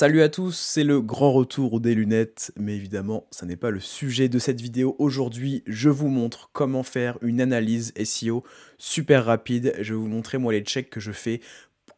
Salut à tous, c'est le grand retour des lunettes, mais évidemment, ça n'est pas le sujet de cette vidéo. Aujourd'hui, je vous montre comment faire une analyse SEO super rapide. Je vais vous montrer moi les checks que je fais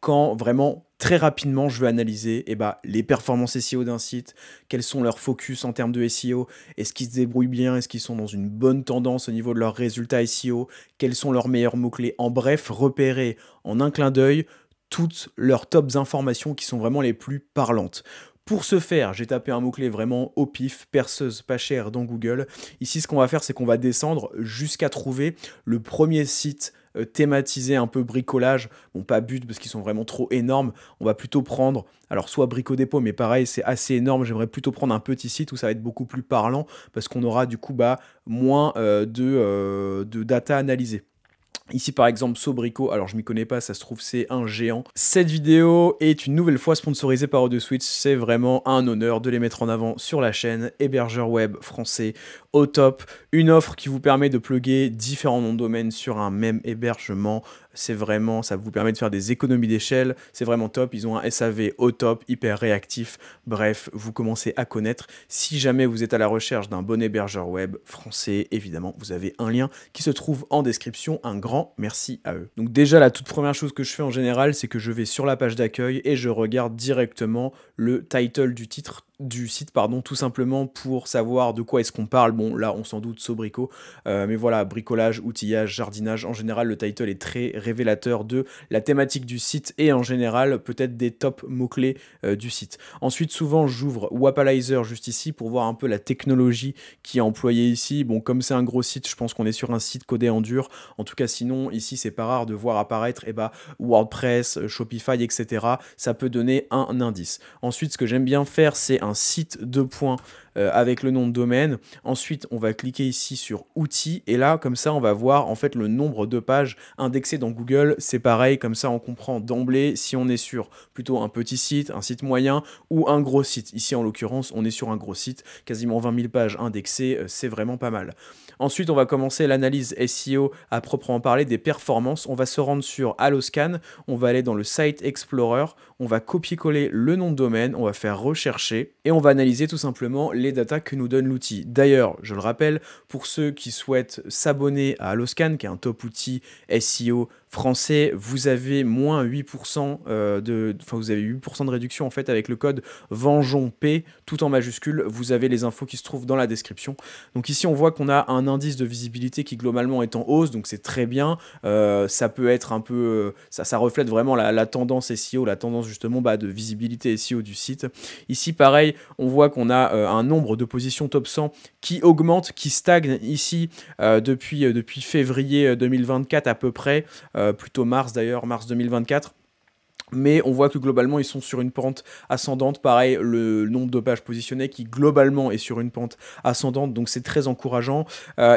quand vraiment très rapidement je veux analyser les performances SEO d'un site, quels sont leurs focus en termes de SEO, est-ce qu'ils se débrouillent bien, est-ce qu'ils sont dans une bonne tendance au niveau de leurs résultats SEO, quels sont leurs meilleurs mots-clés, en bref, repérer en un clin d'œil toutes leurs tops informations qui sont vraiment les plus parlantes. Pour ce faire, j'ai tapé un mot-clé vraiment au pif, perceuse pas chère dans Google. Ici, ce qu'on va faire, c'est qu'on va descendre jusqu'à trouver le premier site thématisé un peu bricolage. Bon, pas but parce qu'ils sont vraiment trop énormes. On va plutôt prendre, alors soit Brico Dépôt, mais pareil, c'est assez énorme. J'aimerais plutôt prendre un petit site où ça va être beaucoup plus parlant parce qu'on aura du coup moins de data analysée. Ici par exemple Sobrico, alors je m'y connais pas, ça se trouve c'est un géant. Cette vidéo est une nouvelle fois sponsorisée par AutoSwitch, c'est vraiment un honneur de les mettre en avant sur la chaîne. Hébergeur web français au top, une offre qui vous permet de plugger différents noms de domaine sur un même hébergement. C'est vraiment, ça vous permet de faire des économies d'échelle, c'est vraiment top. Ils ont un SAV au top, hyper réactif. Bref, vous commencez à connaître. Si jamais vous êtes à la recherche d'un bon hébergeur web français, évidemment, vous avez un lien qui se trouve en description. Un grand merci à eux. Donc déjà, la toute première chose que je fais en général, c'est que je vais sur la page d'accueil et je regarde directement le title du titre du site, tout simplement pour savoir de quoi est-ce qu'on parle. Bon, là, on s'en doute, sobrico, mais voilà, bricolage, outillage, jardinage, en général, le title est très révélateur de la thématique du site et en général, peut-être des top mots-clés du site. Ensuite, souvent, j'ouvre Wapalizer juste ici pour voir un peu la technologie qui est employée ici. Bon, comme c'est un gros site, je pense qu'on est sur un site codé en dur. En tout cas, sinon, ici, c'est pas rare de voir apparaître WordPress, Shopify, etc. Ça peut donner un indice. Ensuite, ce que j'aime bien faire, c'est un site de points avec le nom de domaine. Ensuite, on va cliquer ici sur outils et là, comme ça, on va voir en fait le nombre de pages indexées dans Google. C'est pareil, comme ça, on comprend d'emblée si on est sur plutôt un petit site, un site moyen ou un gros site. Ici, en l'occurrence, on est sur un gros site, quasiment 20 000 pages indexées, c'est vraiment pas mal. Ensuite, on va commencer l'analyse SEO à proprement parler des performances. On va se rendre sur Alloscan, on va aller dans le Site Explorer, on va copier-coller le nom de domaine, on va faire rechercher et on va analyser tout simplement les datas que nous donne l'outil. D'ailleurs, je le rappelle, pour ceux qui souhaitent s'abonner à Alloscan, qui est un top outil SEO français, vous avez moins 8% vous avez 8% de réduction en fait avec le code VENJONP, tout en majuscule. Vous avez les infos qui se trouvent dans la description. Donc ici, on voit qu'on a un indice de visibilité qui globalement est en hausse, donc c'est très bien. Ça peut être un peu, ça reflète vraiment la tendance SEO, la tendance justement de visibilité SEO du site. Ici, pareil, on voit qu'on a un nombre de positions top 100 qui augmente, qui stagne ici depuis février 2024 à peu près, plutôt mars d'ailleurs, mars 2024. Mais on voit que globalement, ils sont sur une pente ascendante. Pareil, le nombre de pages positionnées qui globalement est sur une pente ascendante, donc c'est très encourageant.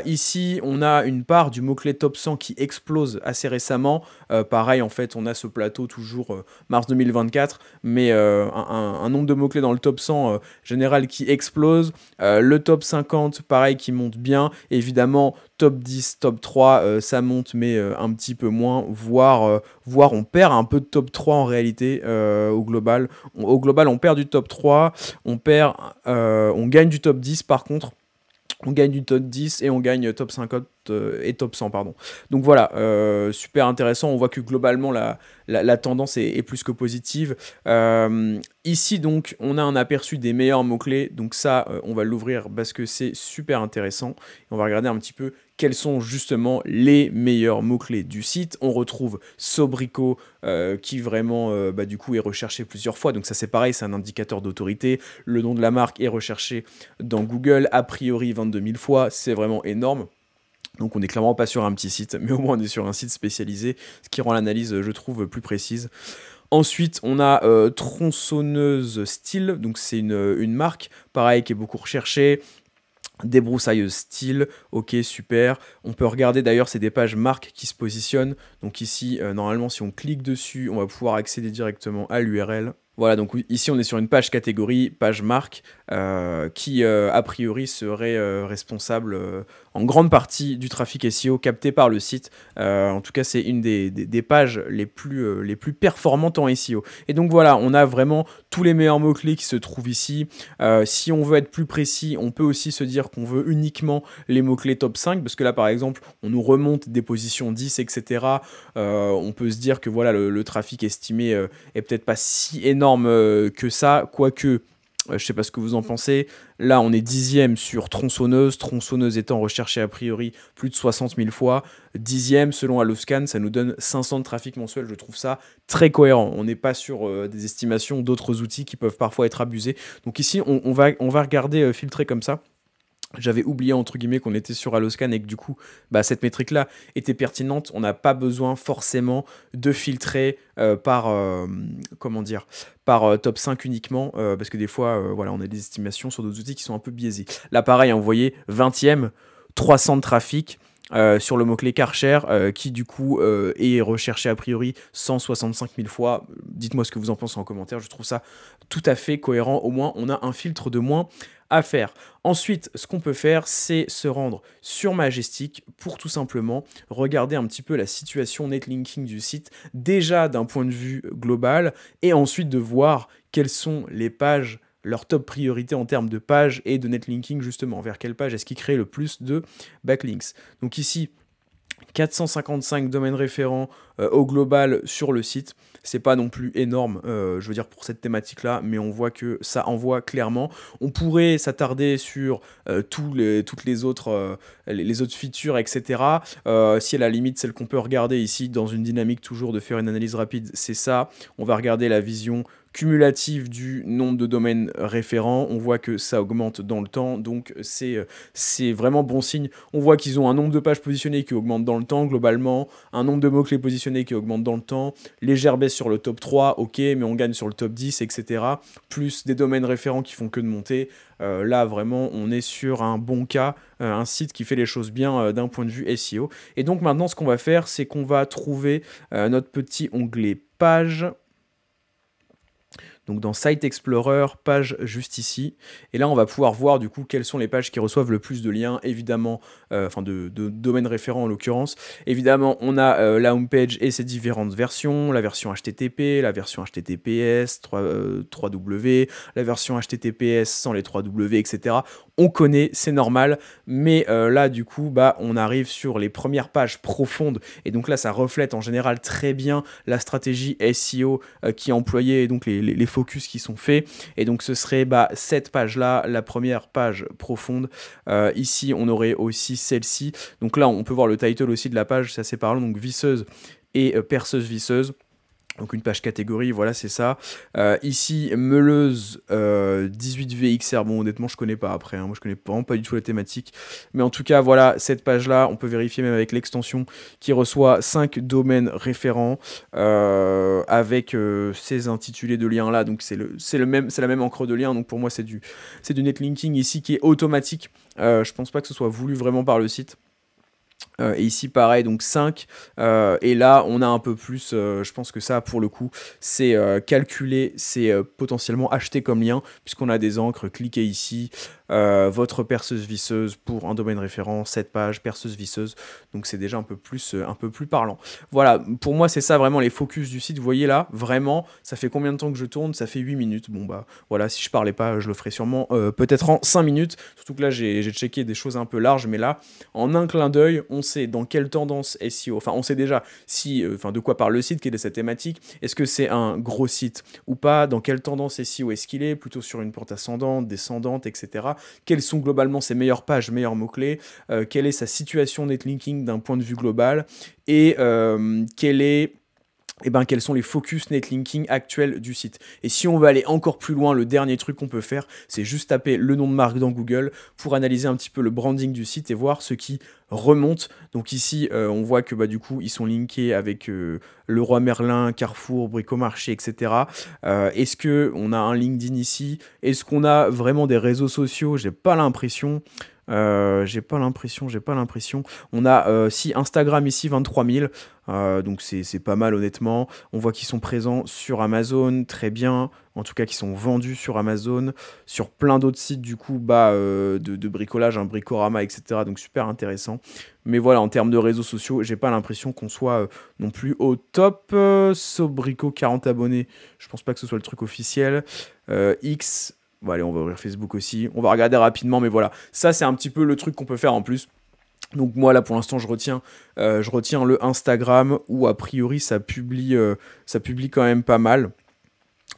Ici, on a une part du mot-clé top 100 qui explose assez récemment. Pareil, en fait, on a ce plateau toujours mars 2024, mais un nombre de mots-clés dans le top 100 général qui explose. Le top 50, pareil, qui monte bien. Évidemment, top 10, top 3, ça monte, mais un petit peu moins, voire on perd un peu de top 3 en réalité au global. Au global, on perd du top 3, on gagne du top 10 par contre. On gagne du top 10 et on gagne top 50 et top 100, pardon. Donc voilà, super intéressant. On voit que globalement, la tendance est plus que positive. Ici, donc, on a un aperçu des meilleurs mots-clés. Donc ça, on va l'ouvrir parce que c'est super intéressant. Et on va regarder un petit peu quels sont justement les meilleurs mots-clés du site. On retrouve Sobrico qui vraiment du coup est recherché plusieurs fois. Donc ça c'est pareil, c'est un indicateur d'autorité. Le nom de la marque est recherché dans Google, a priori 22 000 fois, c'est vraiment énorme. Donc on n'est clairement pas sur un petit site, mais au moins on est sur un site spécialisé, ce qui rend l'analyse, je trouve, plus précise. Ensuite, on a Tronçonneuse Style, donc c'est une marque, pareil, qui est beaucoup recherchée. Débroussailleuse style, ok, super. On peut regarder d'ailleurs, c'est des pages marques qui se positionnent. Donc ici, normalement, si on clique dessus, on va pouvoir accéder directement à l'URL. Voilà, donc ici on est sur une page catégorie, page marque, qui a priori serait responsable en grande partie du trafic SEO capté par le site. En tout cas, c'est une des pages les plus performantes en SEO. Et donc voilà, on a vraiment tous les meilleurs mots-clés qui se trouvent ici. Si on veut être plus précis, on peut aussi se dire qu'on veut uniquement les mots-clés top 5, parce que là par exemple, on nous remonte des positions 10, etc. On peut se dire que voilà, le trafic estimé est peut-être pas si énorme que ça, quoique, je sais pas ce que vous en pensez. Là, on est 10e sur tronçonneuse, tronçonneuse étant recherchée a priori plus de 60 000 fois. 10e selon Alloscan, ça nous donne 500 de trafic mensuel. Je trouve ça très cohérent. On n'est pas sur des estimations d'autres outils qui peuvent parfois être abusés. Donc ici, on va regarder filtrer comme ça. J'avais oublié entre guillemets qu'on était sur Alloscan et que du coup cette métrique là était pertinente. On n'a pas besoin forcément de filtrer par comment dire, par top 5 uniquement parce que des fois voilà, on a des estimations sur d'autres outils qui sont un peu biaisés. Là pareil, vous voyez 20e, 300 de trafic sur le mot-clé Karcher qui du coup est recherché a priori 165 000 fois. Dites-moi ce que vous en pensez en commentaire, je trouve ça tout à fait cohérent. Au moins on a un filtre de moins à faire. Ensuite, ce qu'on peut faire, c'est se rendre sur Majestic pour tout simplement regarder un petit peu la situation netlinking du site, déjà d'un point de vue global, et ensuite de voir quelles sont les pages, leur top priorité en termes de pages et de netlinking justement, vers quelle page est-ce qui crée le plus de backlinks. Donc ici, 455 domaines référents au global sur le site. C'est pas non plus énorme, je veux dire, pour cette thématique-là, mais on voit que ça envoie clairement. On pourrait s'attarder sur toutes les autres features, etc. Si à la limite, celle qu'on peut regarder ici, dans une dynamique toujours de faire une analyse rapide, c'est ça. On va regarder la vision cumulative du nombre de domaines référents. On voit que ça augmente dans le temps, donc c'est vraiment bon signe. On voit qu'ils ont un nombre de pages positionnées qui augmente dans le temps, globalement, un nombre de mots-clés positionnés qui augmente dans le temps, légère baisse sur le top 3, ok, mais on gagne sur le top 10, etc. Plus des domaines référents qui font que de monter. Là, vraiment, on est sur un bon cas, un site qui fait les choses bien d'un point de vue SEO. Et donc maintenant, ce qu'on va faire, c'est qu'on va trouver notre petit onglet page. Donc dans Site Explorer, page juste ici. Et là, on va pouvoir voir du coup quelles sont les pages qui reçoivent le plus de liens, évidemment, enfin de domaines référents en l'occurrence. Évidemment, on a la homepage et ses différentes versions, la version HTTP, la version HTTPS, 3W, la version HTTPS sans les 3W, etc. On connaît, c'est normal, mais là, du coup, on arrive sur les premières pages profondes. Et donc là, ça reflète en général très bien la stratégie SEO qui est employée, et donc les focus qui sont faits. Et donc ce serait cette page là, la première page profonde. Ici on aurait aussi celle-ci, donc là on peut voir le title aussi de la page, c'est assez parlant, donc visseuse et perceuse visseuse. Donc une page catégorie, voilà, c'est ça. Ici, meuleuse 18VXR. Bon, honnêtement, je connais pas après. Moi, je connais vraiment pas du tout la thématique. Mais en tout cas, voilà, cette page-là, on peut vérifier même avec l'extension qui reçoit 5 domaines référents avec ces intitulés de liens là. Donc c'est la même encre de lien. Donc pour moi, c'est du netlinking ici qui est automatique. Je pense pas que ce soit voulu vraiment par le site. Et ici pareil, donc 5 et là on a un peu plus, je pense que ça pour le coup c'est calculé, c'est potentiellement acheté comme lien puisqu'on a des encres, cliquez ici, votre perceuse visseuse pour un domaine référent, cette page, perceuse visseuse, donc c'est déjà un peu plus parlant. Voilà, pour moi c'est ça vraiment les focus du site, vous voyez là, vraiment, ça fait combien de temps que je tourne? Ça fait 8 minutes, bon voilà, si je parlais pas je le ferais sûrement peut-être en 5 minutes, surtout que là j'ai checké des choses un peu larges, mais là, en un clin d'œil, on sait dans quelle tendance SEO, enfin on sait déjà si, de quoi parle le site, quelle est sa thématique, est-ce que c'est un gros site ou pas, dans quelle tendance SEO est-ce qu'il est, plutôt sur une pente ascendante, descendante, etc. Quelles sont globalement ses meilleures pages, meilleurs mots-clés, quelle est sa situation netlinking d'un point de vue global, et quels sont les focus netlinking actuels du site. Et si on veut aller encore plus loin, le dernier truc qu'on peut faire, c'est juste taper le nom de marque dans Google pour analyser un petit peu le branding du site et voir ce qui remonte. Donc ici, on voit que du coup, ils sont linkés avec Leroy Merlin, Carrefour, Bricomarché, etc. Est-ce qu'on a un LinkedIn ici? Est-ce qu'on a vraiment des réseaux sociaux? J'ai pas l'impression. J'ai pas l'impression, j'ai pas l'impression. On a, si Instagram ici 23 000, donc c'est pas mal honnêtement. On voit qu'ils sont présents sur Amazon, très bien. En tout cas, qu'ils sont vendus sur Amazon, sur plein d'autres sites du coup, bah, de bricolage, un Bricorama, et cetera. Donc super intéressant. Mais voilà, en termes de réseaux sociaux, j'ai pas l'impression qu'on soit, non plus au top. Sobrico 40 abonnés, je pense pas que ce soit le truc officiel. X, bon allez, on va ouvrir Facebook aussi. On va regarder rapidement, mais voilà. Ça, c'est un petit peu le truc qu'on peut faire en plus. Donc moi, là, pour l'instant, je retiens le Instagram, où a priori, ça publie quand même pas mal.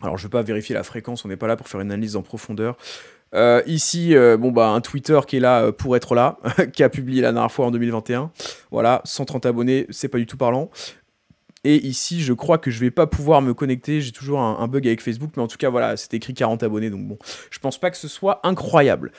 Alors, je ne vais pas vérifier la fréquence, on n'est pas là pour faire une analyse en profondeur. Ici, bon, bah, un Twitter qui est là pour être là, qui a publié la dernière fois en 2021. Voilà, 130 abonnés, c'est pas du tout parlant. Et ici, je crois que je vais pas pouvoir me connecter. J'ai toujours un bug avec Facebook, mais en tout cas, voilà, c'est écrit 40 abonnés, donc bon, je pense pas que ce soit incroyable.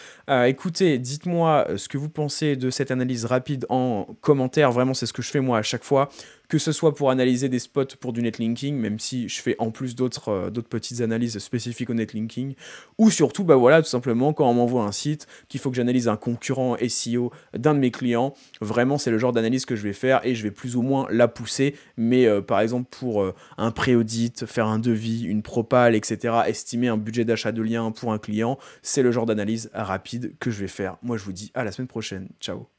Écoutez, dites-moi ce que vous pensez de cette analyse rapide en commentaire. Vraiment, c'est ce que je fais moi à chaque fois, que ce soit pour analyser des spots pour du netlinking, même si je fais en plus d'autres petites analyses spécifiques au netlinking, ou surtout, bah voilà, tout simplement quand on m'envoie un site, qu'il faut que j'analyse un concurrent SEO d'un de mes clients. Vraiment, c'est le genre d'analyse que je vais faire et je vais plus ou moins la pousser. Mais par exemple, pour un pré-audit, faire un devis, une propale, etc., estimer un budget d'achat de lien pour un client, c'est le genre d'analyse rapide que je vais faire. Moi, je vous dis à la semaine prochaine. Ciao.